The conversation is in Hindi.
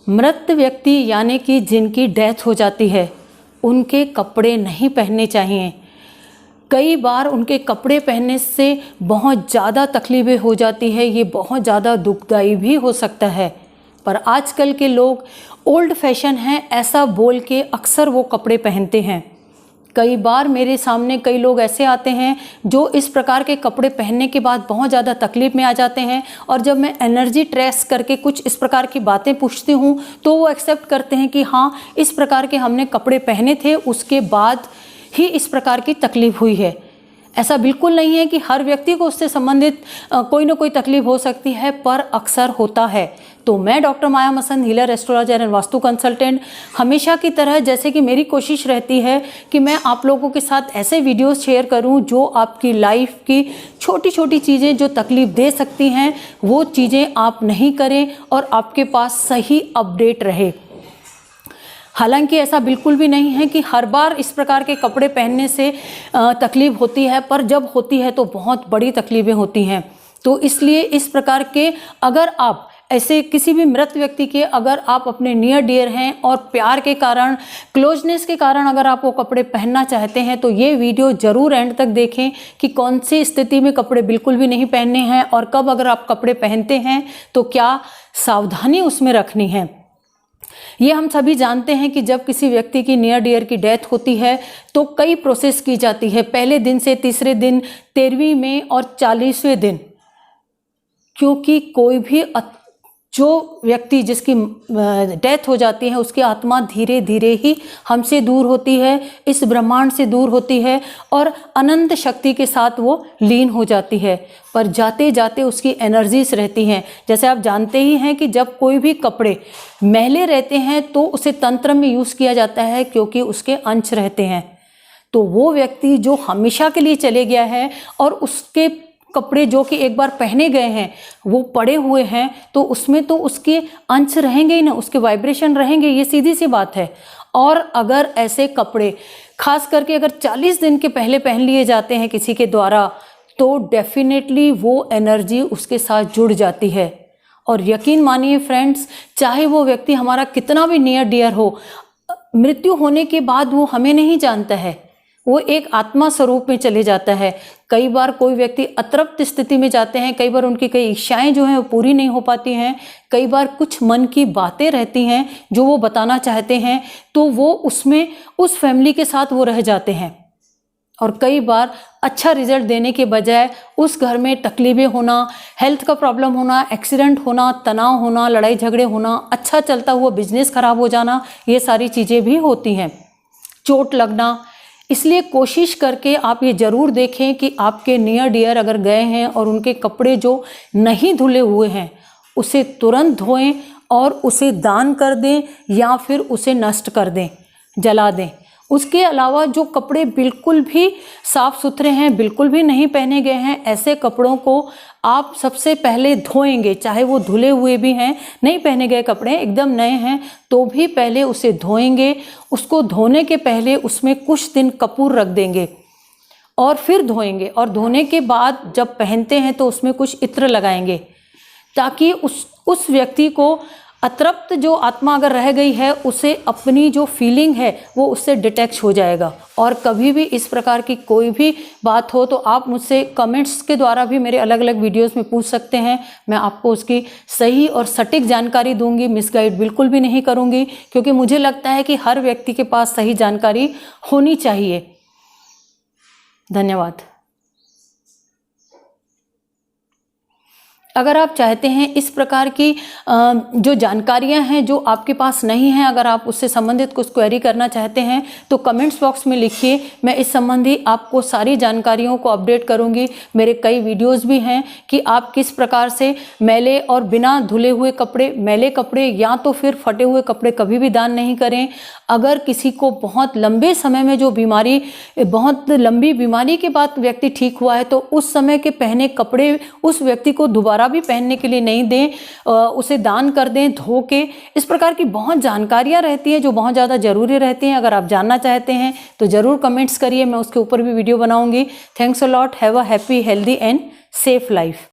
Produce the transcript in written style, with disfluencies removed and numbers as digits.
मृत व्यक्ति यानी कि जिनकी डेथ हो जाती है, उनके कपड़े नहीं पहनने चाहिए। कई बार उनके कपड़े पहनने से बहुत ज़्यादा तकलीफ़ें हो जाती है, ये बहुत ज़्यादा दुखदाई भी हो सकता है। पर आजकल के लोग ओल्ड फैशन हैं ऐसा बोल के अक्सर वो कपड़े पहनते हैं। कई बार मेरे सामने कई लोग ऐसे आते हैं जो इस प्रकार के कपड़े पहनने के बाद बहुत ज़्यादा तकलीफ़ में आ जाते हैं, और जब मैं एनर्जी ट्रेस करके कुछ इस प्रकार की बातें पूछती हूँ तो वो एक्सेप्ट करते हैं कि हाँ, इस प्रकार के हमने कपड़े पहने थे, उसके बाद ही इस प्रकार की तकलीफ़ हुई है। ऐसा बिल्कुल नहीं है कि हर व्यक्ति को उससे संबंधित कोई ना कोई तकलीफ हो सकती है, पर अक्सर होता है। तो मैं doctor Maya Masand, healer, astrologer and vastu consultant, हमेशा की तरह जैसे कि मेरी कोशिश रहती है कि मैं आप लोगों के साथ ऐसे वीडियोस शेयर करूं जो आपकी लाइफ की छोटी छोटी चीज़ें जो तकलीफ दे सकती हैं वो चीज़ें आप नहीं करें और आपके पास सही अपडेट रहे। हालांकि ऐसा बिल्कुल भी नहीं है कि हर बार इस प्रकार के कपड़े पहनने से तकलीफ़ होती है, पर जब होती है तो बहुत बड़ी तकलीफ़ें होती हैं। तो इसलिए इस प्रकार के अगर आप ऐसे किसी भी मृत व्यक्ति के अगर आप अपने नियर डियर हैं और प्यार के कारण, क्लोजनेस के कारण अगर आप वो कपड़े पहनना चाहते हैं तो ये वीडियो ज़रूर एंड तक देखें कि कौन सी स्थिति में कपड़े बिल्कुल भी नहीं पहनने हैं और कब अगर आप कपड़े पहनते हैं तो क्या सावधानी उसमें रखनी है। ये हम सभी जानते हैं कि जब किसी व्यक्ति की नियर डियर की डेथ होती है तो कई प्रोसेस की जाती है, पहले दिन से तीसरे दिन, 13वीं में और 40वें दिन, क्योंकि कोई भी जो व्यक्ति जिसकी डेथ हो जाती है उसकी आत्मा धीरे धीरे ही हमसे दूर होती है, इस ब्रह्मांड से दूर होती है और अनंत शक्ति के साथ वो लीन हो जाती है। पर जाते जाते उसकी एनर्जीज रहती हैं। जैसे आप जानते ही हैं कि जब कोई भी कपड़े मैले रहते हैं तो उसे तंत्र में यूज़ किया जाता है क्योंकि उसके अंश रहते हैं। तो वो व्यक्ति जो हमेशा के लिए चले गया है और उसके कपड़े जो कि एक बार पहने गए हैं वो पड़े हुए हैं, तो उसमें तो उसके अंश रहेंगे ही ना, उसके वाइब्रेशन रहेंगे, ये सीधी सी बात है। और अगर ऐसे कपड़े खास करके अगर 40 दिन के पहले पहन लिए जाते हैं किसी के द्वारा तो डेफिनेटली वो एनर्जी उसके साथ जुड़ जाती है। और यकीन मानिए फ्रेंड्स, चाहे वो व्यक्ति हमारा कितना भी नियर डियर हो, मृत्यु होने के बाद वो हमें नहीं जानता है, वो एक आत्मा स्वरूप में चले जाता है। कई बार कोई व्यक्ति अतृप्त स्थिति में जाते हैं, कई बार उनकी कई इच्छाएं जो हैं वो पूरी नहीं हो पाती हैं, कई बार कुछ मन की बातें रहती हैं जो वो बताना चाहते हैं तो वो उसमें उस फैमिली के साथ वो रह जाते हैं। और कई बार अच्छा रिजल्ट देने के बजाय उस घर में तकलीफें होना, हेल्थ का प्रॉब्लम होना, एक्सीडेंट होना, तनाव होना, लड़ाई झगड़े होना, अच्छा चलता हुआ बिजनेस खराब हो जाना, ये सारी चीज़ें भी होती हैं, चोट लगना। इसलिए कोशिश करके आप ये ज़रूर देखें कि आपके नियर डियर अगर गए हैं और उनके कपड़े जो नहीं धुले हुए हैं उसे तुरंत धोएं और उसे दान कर दें या फिर उसे नष्ट कर दें, जला दें। उसके अलावा जो कपड़े बिल्कुल भी साफ़ सुथरे हैं, बिल्कुल भी नहीं पहने गए हैं, ऐसे कपड़ों को आप सबसे पहले धोएंगे, चाहे वो धुले हुए भी हैं, नहीं पहने गए कपड़े एकदम नए हैं तो भी पहले उसे धोएंगे। उसको धोने के पहले उसमें कुछ दिन कपूर रख देंगे और फिर धोएंगे, और धोने के बाद जब पहनते हैं तो उसमें कुछ इत्र लगाएंगे ताकि उस व्यक्ति को अतृप्त जो आत्मा अगर रह गई है उसे अपनी जो फीलिंग है वो उससे डिटैच हो जाएगा। और कभी भी इस प्रकार की कोई भी बात हो तो आप मुझसे कमेंट्स के द्वारा भी मेरे अलग अलग वीडियोस में पूछ सकते हैं, मैं आपको उसकी सही और सटीक जानकारी दूंगी, मिसगाइड बिल्कुल भी नहीं करूंगी, क्योंकि मुझे लगता है कि हर व्यक्ति के पास सही जानकारी होनी चाहिए। धन्यवाद। अगर आप चाहते हैं इस प्रकार की जो जानकारियां हैं जो आपके पास नहीं हैं, अगर आप उससे संबंधित कुछ क्वेरी करना चाहते हैं तो कमेंट्स बॉक्स में लिखिए, मैं इस संबंधी आपको सारी जानकारियों को अपडेट करूंगी। मेरे कई वीडियोस भी हैं कि आप किस प्रकार से मैले और बिना धुले हुए कपड़े, मैले कपड़े या तो फिर फटे हुए कपड़े कभी भी दान नहीं करें। अगर किसी को बहुत लंबे समय में जो बीमारी, बहुत लंबी बीमारी के बाद व्यक्ति ठीक हुआ है तो उस समय के पहने कपड़े उस व्यक्ति को दोबारा भी पहनने के लिए नहीं दें, उसे दान कर दें धो के। इस प्रकार की बहुत जानकारियां रहती हैं जो बहुत ज़्यादा ज़रूरी रहती हैं। अगर आप जानना चाहते हैं तो ज़रूर कमेंट्स करिए, मैं उसके ऊपर भी वीडियो बनाऊंगी। Thanks a lot, have a happy, healthy and safe life.